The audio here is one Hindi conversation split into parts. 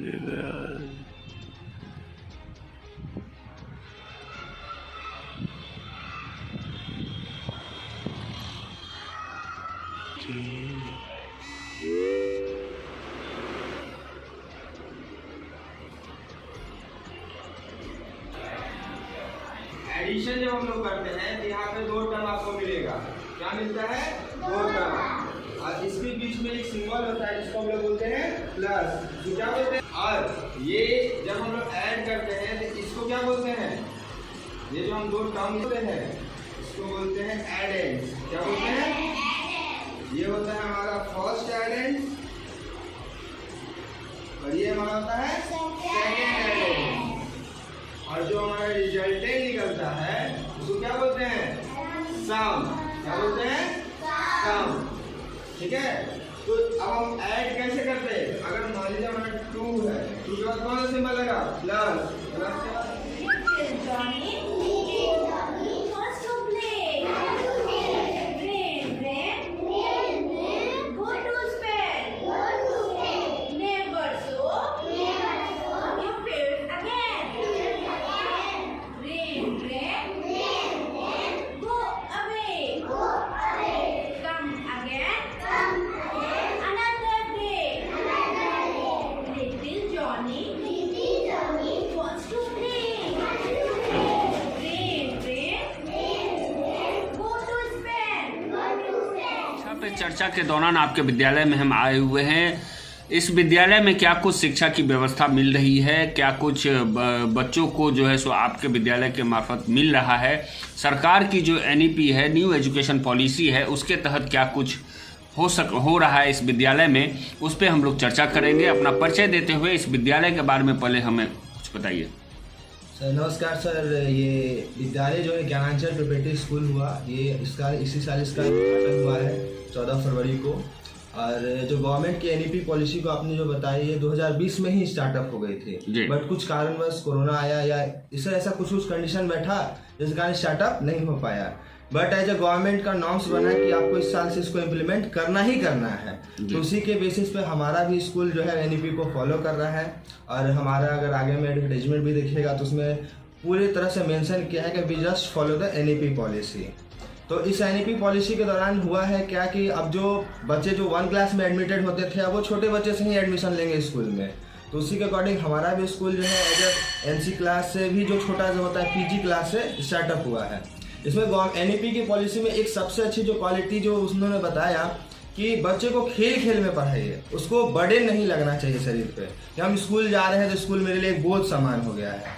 एडिशन जब हम लोग करते हैं तो यहाँ पे 2 टर्म आपको मिलेगा। क्या मिलता है? 2 टर्म। और इसके बीच में एक सिंबल होता है जिसको हम लोग बोलते हैं प्लस। तो क्या बोलते हैं? और ये जब हम लोग ऐड करते हैं तो इसको क्या बोलते हैं? ये जो हम 2 टर्म होते हैं इसको बोलते हैं एडेंड। क्या बोलते हैं? ये होता है हमारा फर्स्ट एडेंड और ये हमारा होता है सेकेंड एडेंड। और जो हमारा रिजल्टेंट निकलता है उसको क्या बोलते हैं? सम। क्या बोलते हैं? सम। ठीक है। तो अब हम ऐड कैसे करते हैं? अगर मान लीजिए हमारा 2 है, 2 के बाद कौन सा सिंबल लगा? प्लस। प्लस के बाद चर्चा के दौरान आपके विद्यालय में हम आए हुए हैं। इस विद्यालय में क्या कुछ शिक्षा की व्यवस्था मिल रही है? क्या कुछ बच्चों को जो है सो आपके विद्यालय के मार्फत मिल रहा है? सरकार की जो NEP है, न्यू एजुकेशन पॉलिसी है, उसके तहत क्या कुछ हो रहा है इस विद्यालय में, उस पर हम लोग चर्चा करेंगे। अपना परिचय देते हुए इस विद्यालय के बारे में पहले हमें कुछ बताइए। सर नमस्कार सर। ये विद्यालय जो है ज्ञानांचल प्रिपरेटरी स्कूल हुआ, ये इसी साल इसका उद्घाटन हुआ है 14 फरवरी को। और जो गवर्नमेंट की NEP पॉलिसी को आपने जो बताई है 2020 में ही स्टार्टअप हो गई थी, बट कुछ कारणवश कोरोना आया या इससे ऐसा कुछ कंडीशन बैठा जिस कारण स्टार्टअप नहीं हो पाया। बट एज ए गवर्नमेंट का नॉर्म्स बना कि आपको इस साल से इसको इम्प्लीमेंट करना ही करना है, तो उसी के बेसिस पे हमारा भी स्कूल जो है NEP को फॉलो कर रहा है। और हमारा अगर आगे में एडवर्टाइजमेंट भी देखिएगा तो उसमें पूरी तरह से मेंशन किया है कि we just follow the NEP policy. तो इस NEP पॉलिसी के दौरान हुआ है क्या कि अब जो बच्चे जो 1 क्लास में एडमिटेड होते थे अब वो छोटे बच्चे से ही एडमिशन लेंगे स्कूल में। तो उसी के अकॉर्डिंग हमारा भी स्कूल जो है एज NC क्लास से भी जो छोटा जो होता है PG क्लास से स्टार्टअप हुआ है। इसमें NEP की पॉलिसी में एक सबसे अच्छी जो क्वालिटी जो उन्होंने बताया कि बच्चे को खेल खेल में पढ़ाइए, उसको बर्डन नहीं लगना चाहिए शरीर पे कि हम स्कूल जा रहे हैं तो स्कूल मेरे लिए एक बोझ समान हो गया है।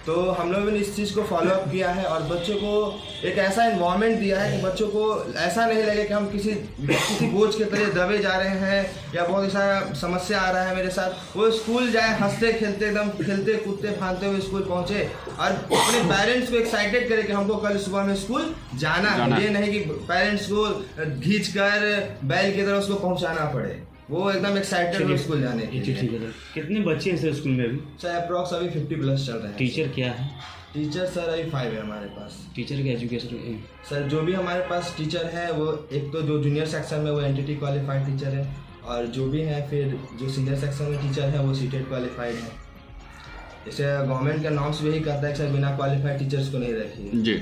तो हम लोगों ने इस चीज़ को फॉलो अप किया है और बच्चों को एक ऐसा इन्वायरमेंट दिया है कि बच्चों को ऐसा नहीं लगे कि हम किसी बोझ के तरह दबे जा रहे हैं या बहुत ऐसा समस्या आ रहा है मेरे साथ। वो स्कूल जाए हंसते खेलते एकदम खेलते कूदते फांदते हुए स्कूल पहुंचे और अपने पेरेंट्स को एक्साइटेड करे कि हमको कल सुबह में स्कूल जाना है। ये नहीं कि पेरेंट्स को खींच कर बैल की तरह उसको पहुँचाना पड़े, वो एकदम एक्साइटेड हो स्कूल जाने के लिए। ठीक है। कितने बच्चे हैं सर स्कूल में अभी? सर अप्रॉक्स अभी 50+ चल रहे हैं। टीचर क्या है? टीचर सर अभी 5 है हमारे पास। टीचर का एजुकेशन सर जो भी हमारे पास टीचर है वो एक तो जो जूनियर सेक्शन में वो NTT क्वालिफाइड टीचर है और जो भी है फिर जो सीनियर सेक्शन में टीचर है वो CTET क्वालिफाइड है। जैसे गवर्नमेंट का नॉर्म्स भी यही करता है कि सर बिना क्वालिफाइड टीचर्स को नहीं रखिए जी,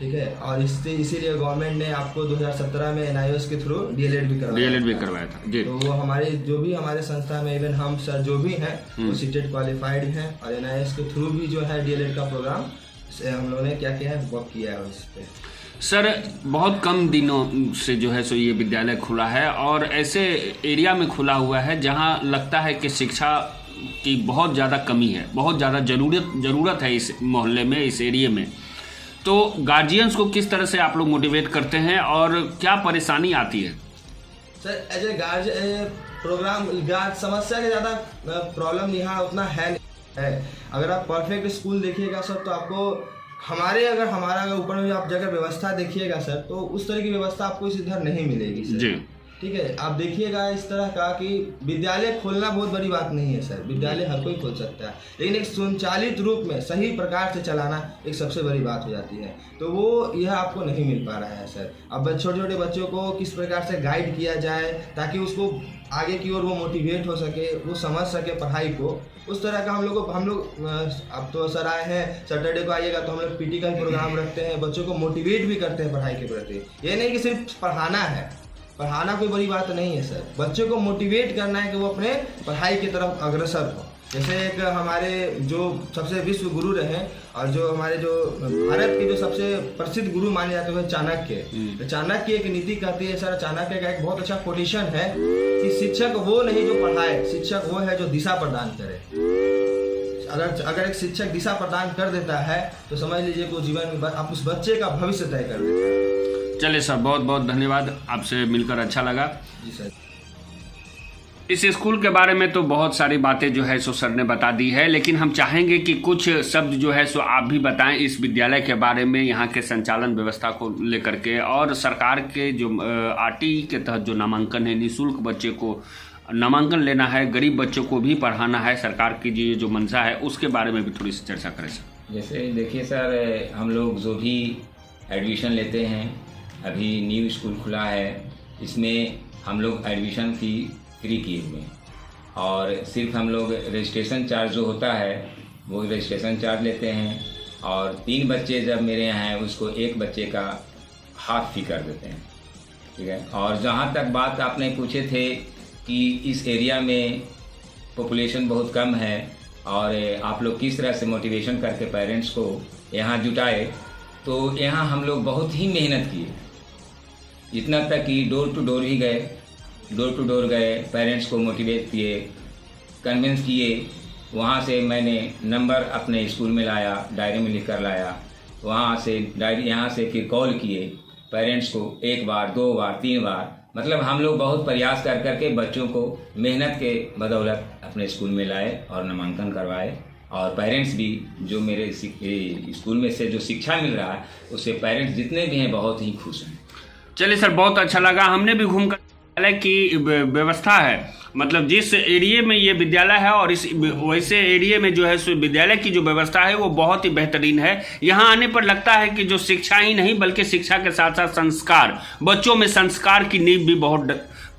ठीक है। और इसीलिए गवर्नमेंट ने आपको 2017 में NIOS के थ्रू DLED भी करवाया था जी। तो वो हमारे जो भी हमारे संस्था में इवन हम सर जो भी हैं वो CTET क्वालिफाइड हैं और NIOS के थ्रू भी जो है DLED का प्रोग्राम हम लोगों ने क्या किया है वर्क किया है उस पर। सर बहुत कम दिनों से जो है सो ये विद्यालय खुला है और ऐसे एरिया में खुला हुआ है जहाँ लगता है कि शिक्षा की बहुत ज़्यादा कमी है, बहुत ज़्यादा ज़रूरत है इस मोहल्ले में, इस एरिया में। तो गार्जियंस को किस तरह से आप लोग मोटिवेट करते हैं और क्या परेशानी आती है? सर एज ए प्रोग्राम समस्या के ज़्यादा प्रॉब्लम यहाँ उतना है नहीं है। अगर आप परफेक्ट स्कूल देखिएगा सर तो आपको हमारा अगर ऊपर में आप जगह व्यवस्था देखिएगा सर तो उस तरह की व्यवस्था आपको इस इधर नहीं मिलेगी सर जी। ठीक है। आप देखिएगा इस तरह का कि विद्यालय खोलना बहुत बड़ी बात नहीं है सर, विद्यालय हर कोई खोल सकता है, लेकिन एक संचालित रूप में सही प्रकार से चलाना एक सबसे बड़ी बात हो जाती है। तो वो यह आपको नहीं मिल पा रहा है सर। अब छोटे छोटे बच्चों को किस प्रकार से गाइड किया जाए ताकि उसको आगे की ओर वो मोटिवेट हो सके, वो समझ सके पढ़ाई को, उस तरह का हम लोग अब तो सर आए हैं, सैटरडे को आइएगा तो हम लोग पीटी का प्रोग्राम रखते हैं, बच्चों को मोटिवेट भी करते हैं पढ़ाई के प्रति। ये नहीं कि सिर्फ पढ़ाना है, पढ़ाना कोई बड़ी बात नहीं है सर, बच्चों को मोटिवेट करना है कि वो अपने पढ़ाई की तरफ अग्रसर हो। जैसे एक हमारे जो सबसे विश्व गुरु रहे और जो हमारे जो भारत के जो सबसे प्रसिद्ध गुरु माने जाते हैं चाणक्य, तो चाणक्य एक नीति कहती है सर, चाणक्य का एक बहुत अच्छा कोटेशन है कि शिक्षक वो नहीं जो पढ़ाए, शिक्षक वो है जो दिशा प्रदान करे। अगर एक शिक्षक दिशा प्रदान कर देता है तो समझ लीजिए कि जीवन में आप उस बच्चे का भविष्य तय कर देता है। चलिए सर, बहुत बहुत धन्यवाद, आपसे मिलकर अच्छा लगा। जी सर। इस स्कूल के बारे में तो बहुत सारी बातें जो है सो सर ने बता दी है, लेकिन हम चाहेंगे कि कुछ शब्द जो है सो आप भी बताएं इस विद्यालय के बारे में, यहाँ के संचालन व्यवस्था को लेकर के, और सरकार के जो आरटी के तहत जो नामांकन है, निःशुल्क बच्चे को नामांकन लेना है, गरीब बच्चों को भी पढ़ाना है, सरकार की जो मंशा है उसके बारे में भी थोड़ी सी चर्चा करें सर। जैसे देखिए सर, हम लोग जो भी एडमिशन लेते हैं, अभी न्यू स्कूल खुला है, इसमें हम लोग एडमिशन फ़ी फ्री किए हुए हैं और सिर्फ हम लोग रजिस्ट्रेशन चार्ज जो होता है वो रजिस्ट्रेशन चार्ज लेते हैं, और 3 बच्चे जब मेरे यहाँ हैं उसको 1 बच्चे का हाफ फी कर देते हैं, ठीक है। और जहाँ तक बात आपने पूछे थे कि इस एरिया में पॉपुलेशन बहुत कम है और आप लोग किस तरह से मोटिवेशन करके पेरेंट्स को यहाँ जुटाए, तो यहाँ हम लोग बहुत ही मेहनत किए, इतना तक कि डोर टू डोर गए, पेरेंट्स को मोटिवेट किए, कन्विंस किए। वहाँ से मैंने नंबर अपने स्कूल में लाया, डायरी में लिख कर लाया, वहाँ से डायरी, यहाँ से फिर कॉल किए पेरेंट्स को 1 बार 2 बार 3 बार, मतलब हम लोग बहुत प्रयास कर करके बच्चों को मेहनत के बदौलत अपने स्कूल में लाए और नामांकन करवाए। और पेरेंट्स भी जो मेरे स्कूल में से जो शिक्षा मिल रहा है उससे पेरेंट्स जितने भी हैं बहुत ही खुश हैं। चलिए सर, बहुत अच्छा लगा। हमने भी घूमकर विद्यालय की व्यवस्था है, मतलब जिस एरिया में ये विद्यालय है और इस वैसे एरिया में जो है सो विद्यालय की जो व्यवस्था है वो बहुत ही बेहतरीन है। यहाँ आने पर लगता है कि जो शिक्षा ही नहीं बल्कि शिक्षा के साथ साथ संस्कार, बच्चों में संस्कार की नींव भी बहुत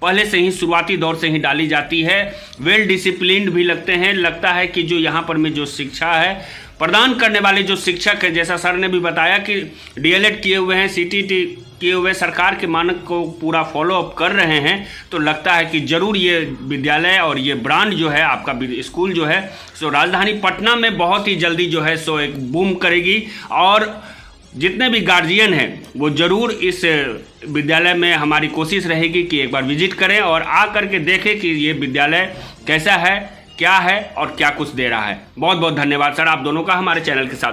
पहले से ही शुरुआती दौर से ही डाली जाती है। वेल डिसिप्लिन्ड भी लगते हैं, लगता है कि जो यहाँ पर में जो शिक्षा है प्रदान करने वाले जो शिक्षक हैं, जैसा सर ने भी बताया कि डीएलएड किए हुए हैं, सीटीटी किए हुए, सरकार के मानक को पूरा फॉलो अप कर रहे हैं, तो लगता है कि ज़रूर ये विद्यालय और ये ब्रांड जो है आपका स्कूल जो है सो राजधानी पटना में बहुत ही जल्दी जो है सो एक बूम करेगी। और जितने भी गार्जियन हैं वो ज़रूर इस विद्यालय में, हमारी कोशिश रहेगी कि एक बार विजिट करें और आ करके देखें कि ये विद्यालय कैसा है, क्या है और क्या कुछ दे रहा है। बहुत बहुत धन्यवाद सर आप दोनों का हमारे चैनल के साथ।